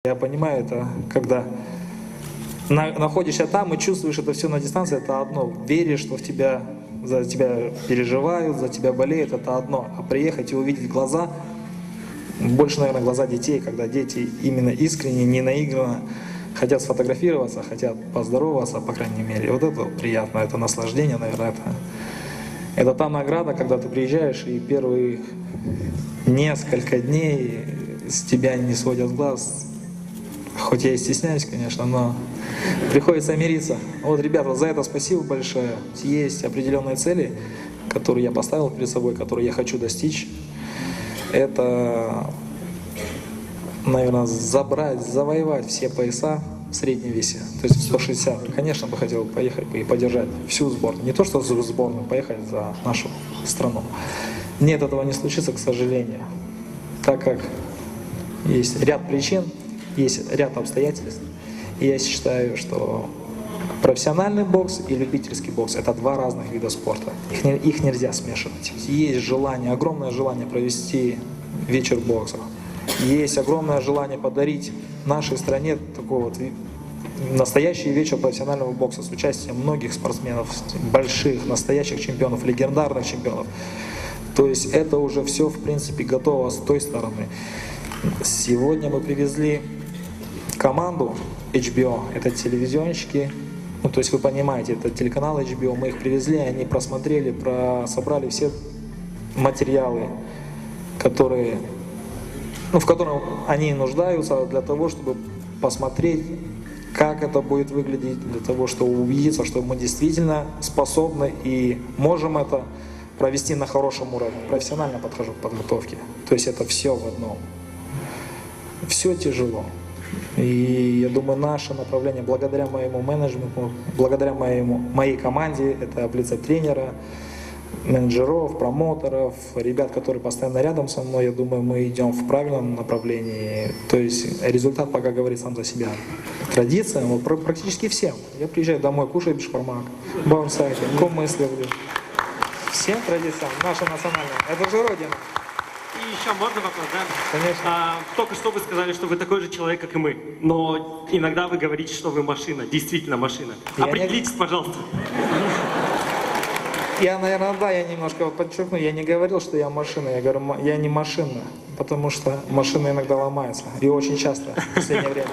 Я понимаю, это когда находишься там и чувствуешь это все на дистанции, это одно. Веришь, что за тебя переживают, за тебя болеют, это одно. А приехать и увидеть глаза, больше, наверное, глаза детей, когда дети именно искренне, не наигранно хотят сфотографироваться, хотят поздороваться, по крайней мере. Вот это приятно, это наслаждение, наверное, это та награда, когда ты приезжаешь и первые несколько дней с тебя не сводят глаз. Хоть я и стесняюсь, конечно, но приходится мириться. Вот, ребята, за это спасибо большое. Есть определенные цели, которые я поставил перед собой, которые я хочу достичь. Это, наверное, завоевать все пояса в среднем весе, то есть 160. Конечно, бы хотел поехать и поддержать всю сборную. Не то, что сборную, поехать за нашу страну. Нет, этого не случится, к сожалению, так как есть ряд причин, есть ряд обстоятельств. И я считаю, что профессиональный бокс и любительский бокс – это два разных вида спорта. Их нельзя смешивать. Есть желание, огромное желание провести вечер бокса. Есть огромное желание подарить нашей стране такой вот настоящий вечер профессионального бокса с участием многих спортсменов, больших, настоящих чемпионов, легендарных чемпионов. То есть это уже все, в принципе, готово с той стороны. Сегодня мы привезли команду HBO, это телевизионщики, то есть вы понимаете, это телеканал HBO, мы их привезли, они просмотрели, собрали все материалы, в которых они нуждаются для того, чтобы посмотреть, как это будет выглядеть, для того, чтобы убедиться, что мы действительно способны и можем это провести на хорошем уровне. Профессионально подхожу к подготовке, то есть это все в одном. Все тяжело. И я думаю, наше направление, благодаря моему менеджменту, благодаря моей команде, это в лице тренера, менеджеров, промоутеров, ребят, которые постоянно рядом со мной, я думаю, мы идем в правильном направлении. То есть результат пока говорит сам за себя. Традиция, вот практически всем. Я приезжаю домой, кушаю бешбармак, баунсайки, коммысли. Всем традициям, наша национальная. Это же Родина. И еще можно вопрос, да? Конечно. Только что вы сказали, что вы такой же человек, как и мы. Но иногда вы говорите, что вы машина. Действительно машина. Определитесь, пожалуйста. Я, наверное, я немножко подчеркну, я не говорил, что я машина, я говорю, я не машина, потому что машина иногда ломается, и очень часто в последнее время.